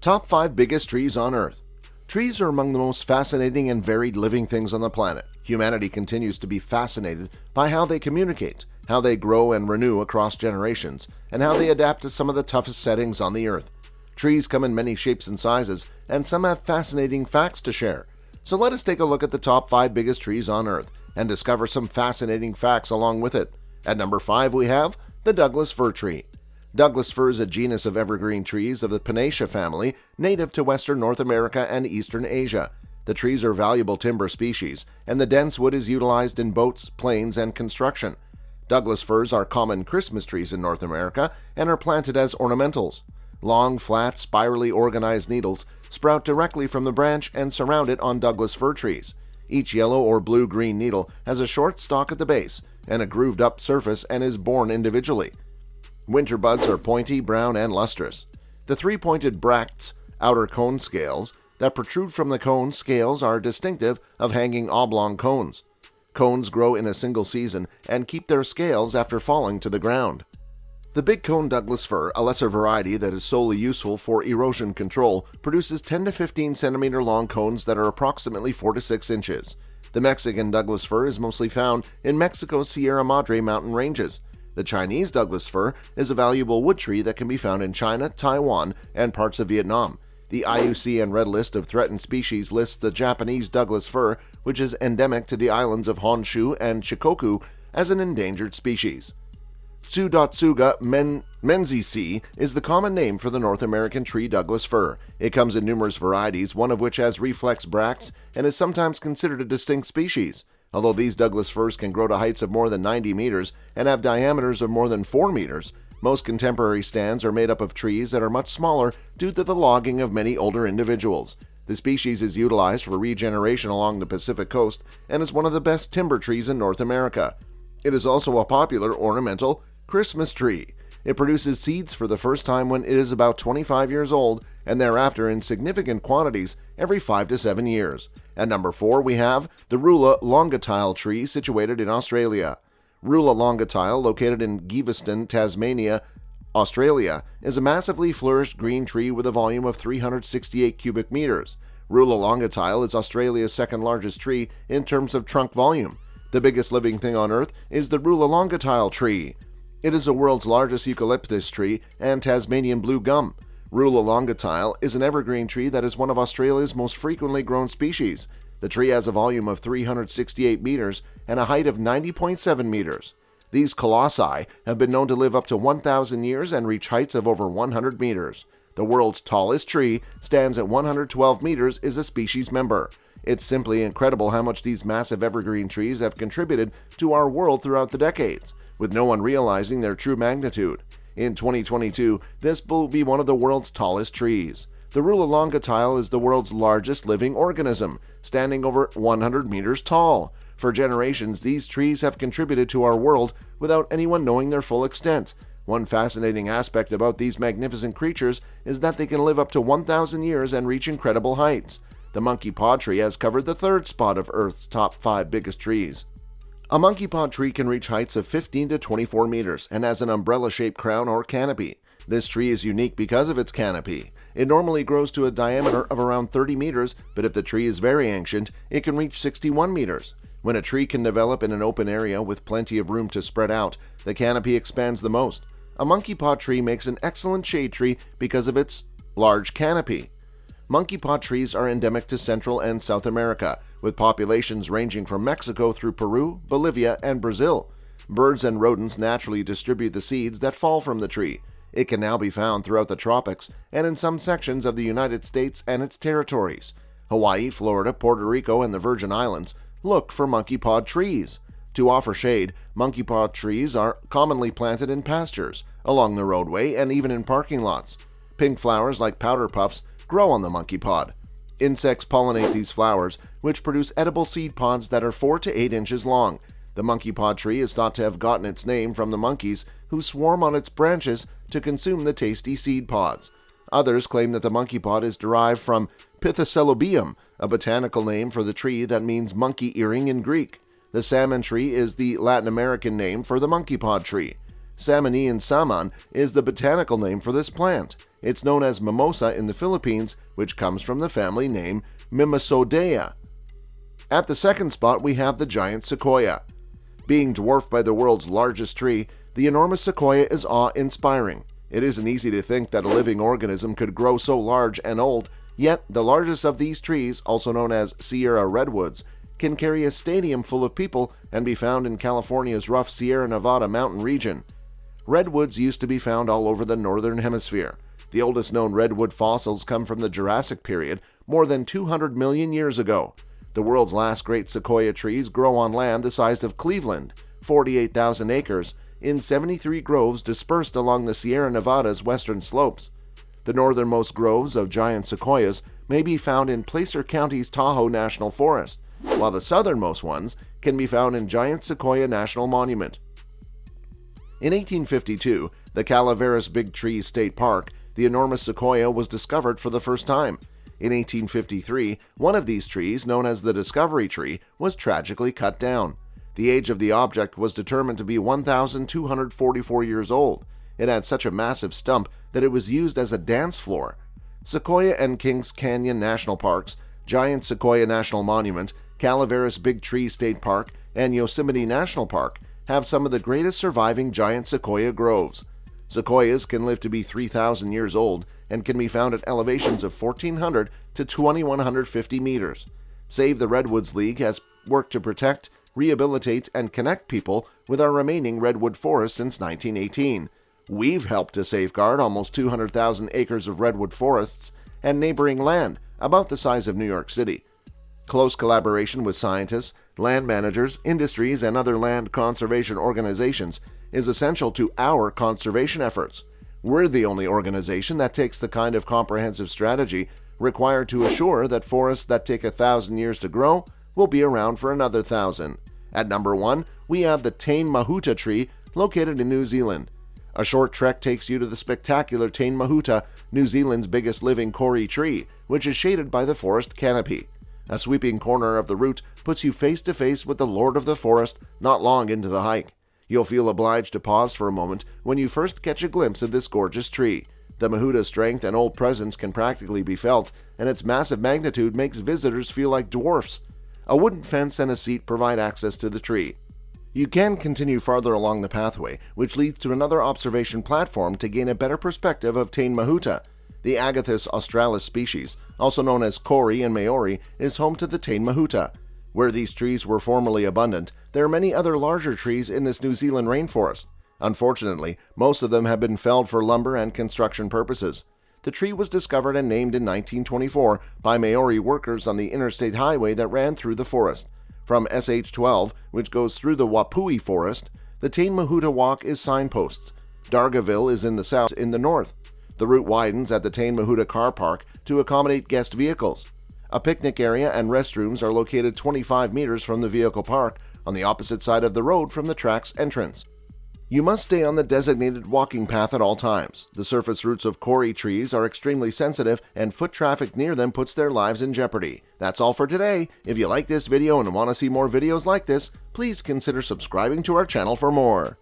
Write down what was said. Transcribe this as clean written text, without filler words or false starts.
Top 5 biggest trees on Earth. Trees are among the most fascinating and varied living things on the planet. Humanity continues to be fascinated by how they communicate, how they grow and renew across generations, and how they adapt to some of the toughest settings on the Earth. Trees come in many shapes and sizes, and some have fascinating facts to share. So let us take a look at the top 5 biggest trees on Earth and discover some fascinating facts along with it. At number 5 we have the Douglas fir tree. Douglas fir is a genus of evergreen trees of the Pinnaceae family, native to western North America and eastern Asia. The trees are valuable timber species, and the dense wood is utilized in boats, planes, and construction. Douglas firs are common Christmas trees in North America and are planted as ornamentals. Long, flat, spirally organized needles sprout directly from the branch and surround it on Douglas fir trees. Each yellow or blue-green needle has a short stalk at the base and a grooved-up surface and is borne individually. Winter buds are pointy, brown, and lustrous. The three-pointed bracts, outer cone scales, that protrude from the cone scales are distinctive of hanging oblong cones. Cones grow in a single season and keep their scales after falling to the ground. The big cone Douglas fir, a lesser variety that is solely useful for erosion control, produces 10 to 15 centimeter long cones that are approximately 4 to 6 inches. The Mexican Douglas fir is mostly found in Mexico's Sierra Madre mountain ranges. The Chinese Douglas fir is a valuable wood tree that can be found in China, Taiwan, and parts of Vietnam. The IUCN Red List of Threatened Species lists the Japanese Douglas fir, which is endemic to the islands of Honshu and Shikoku, as an endangered species. Tsudotsuga menziesii is the common name for the North American tree Douglas fir. It comes in numerous varieties, one of which has reflex bracts and is sometimes considered a distinct species. Although these Douglas firs can grow to heights of more than 90 meters and have diameters of more than 4 meters, most contemporary stands are made up of trees that are much smaller due to the logging of many older individuals. The species is utilized for regeneration along the Pacific coast and is one of the best timber trees in North America. It is also a popular ornamental Christmas tree. It produces seeds for the first time when it is about 25 years old and thereafter in significant quantities every 5 to 7 years. At number 4 we have the Rula longitile tree situated in Australia. Rula longitile, located in Giveston, Tasmania, Australia, is a massively flourished green tree with a volume of 368 cubic meters. Rula longitile is Australia's second largest tree in terms of trunk volume. The biggest living thing on Earth is the Rula longitile tree. It is the world's largest eucalyptus tree and Tasmanian blue gum. Rula longitile is an evergreen tree that is one of Australia's most frequently grown species. The tree has a volume of 368 meters and a height of 90.7 meters. These colossi have been known to live up to 1,000 years and reach heights of over 100 meters. The world's tallest tree stands at 112 meters, is a species member. It's simply incredible how much these massive evergreen trees have contributed to our world throughout the decades, with no one realizing their true magnitude. In 2022, this will be one of the world's tallest trees. The Rula longitile is the world's largest living organism, standing over 100 meters tall. For generations, these trees have contributed to our world without anyone knowing their full extent. One fascinating aspect about these magnificent creatures is that they can live up to 1,000 years and reach incredible heights. The monkey pod tree has covered the third spot of Earth's top 5 biggest trees. A monkey pod tree can reach heights of 15 to 24 meters and has an umbrella-shaped crown or canopy. This tree is unique because of its canopy. It normally grows to a diameter of around 30 meters, but if the tree is very ancient, it can reach 61 meters. When a tree can develop in an open area with plenty of room to spread out, the canopy expands the most. A monkey pod tree makes an excellent shade tree because of its large canopy. Monkey pod trees are endemic to Central and South America, with populations ranging from Mexico through Peru, Bolivia, and Brazil. Birds and rodents naturally distribute the seeds that fall from the tree. It can now be found throughout the tropics and in some sections of the United States and its territories. Hawaii, Florida, Puerto Rico, and the Virgin Islands look for monkey pod trees. To offer shade, monkey pod trees are commonly planted in pastures, along the roadway, and even in parking lots. Pink flowers like powder puffs grow on the monkey pod. Insects pollinate these flowers, which produce edible seed pods that are 4 to 8 inches long. The monkey pod tree is thought to have gotten its name from the monkeys who swarm on its branches to consume the tasty seed pods. Others claim that the monkey pod is derived from Pithecellobium, a botanical name for the tree that means monkey earring in Greek. The salmon tree is the Latin American name for the monkey pod tree. Salmonean saman is the botanical name for this plant. It's known as mimosa in the Philippines, which comes from the family name Mimosoidea. At the second spot, we have the giant sequoia. Being dwarfed by the world's largest tree, the enormous sequoia is awe-inspiring. It isn't easy to think that a living organism could grow so large and old, yet the largest of these trees, also known as Sierra redwoods, can carry a stadium full of people and be found in California's rough Sierra Nevada mountain region. Redwoods used to be found all over the northern hemisphere. The oldest known redwood fossils come from the Jurassic period, more than 200 million years ago. The world's last great sequoia trees grow on land the size of Cleveland, 48,000 acres, in 73 groves dispersed along the Sierra Nevada's western slopes. The northernmost groves of giant sequoias may be found in Placer County's Tahoe National Forest, while the southernmost ones can be found in Giant Sequoia National Monument. In 1852, the Calaveras Big Trees State Park, the enormous sequoia was discovered for the first time. In 1853, one of these trees, known as the Discovery Tree, was tragically cut down. The age of the object was determined to be 1,244 years old. It had such a massive stump that it was used as a dance floor. Sequoia and Kings Canyon National Parks, Giant Sequoia National Monument, Calaveras Big Tree State Park, and Yosemite National Park have some of the greatest surviving giant sequoia groves. Sequoias can live to be 3,000 years old and can be found at elevations of 1,400 to 2,150 meters. Save the Redwoods League has worked to protect, rehabilitate, and connect people with our remaining redwood forests since 1918. We've helped to safeguard almost 200,000 acres of redwood forests and neighboring land, about the size of New York City. Close collaboration with scientists, land managers, industries, and other land conservation organizations is essential to our conservation efforts. We're the only organization that takes the kind of comprehensive strategy required to assure that forests that take 1,000 years to grow will be around for another 1,000. At number 1, we have the Taine Mahuta tree, located in New Zealand. A short trek takes you to the spectacular Taine Mahuta, New Zealand's biggest living Kouri tree, which is shaded by the forest canopy. A sweeping corner of the route puts you face to face with the Lord of the Forest not long into the hike. You'll feel obliged to pause for a moment when you first catch a glimpse of this gorgeous tree. The Mahuta's strength and old presence can practically be felt, and its massive magnitude makes visitors feel like dwarfs. A wooden fence and a seat provide access to the tree. You can continue farther along the pathway, which leads to another observation platform to gain a better perspective of Taine Mahuta. The Agathis australis species, also known as Kouri and Maori, is home to the Taine Mahuta. Where these trees were formerly abundant, there are many other larger trees in this New Zealand rainforest. Unfortunately, most of them have been felled for lumber and construction purposes. The tree was discovered and named in 1924 by Maori workers on the interstate highway that ran through the forest. From SH-12, which goes through the Wapui Forest, the Taine Mahuta Walk is signposts. Dargaville is in the south, in the north. The route widens at the Taine Mahuta Car Park to accommodate guest vehicles. A picnic area and restrooms are located 25 meters from the vehicle park, on the opposite side of the road from the track's entrance. You must stay on the designated walking path at all times. The surface roots of Kouri trees are extremely sensitive, and foot traffic near them puts their lives in jeopardy. That's all for today. If you like this video and want to see more videos like this, please consider subscribing to our channel for more.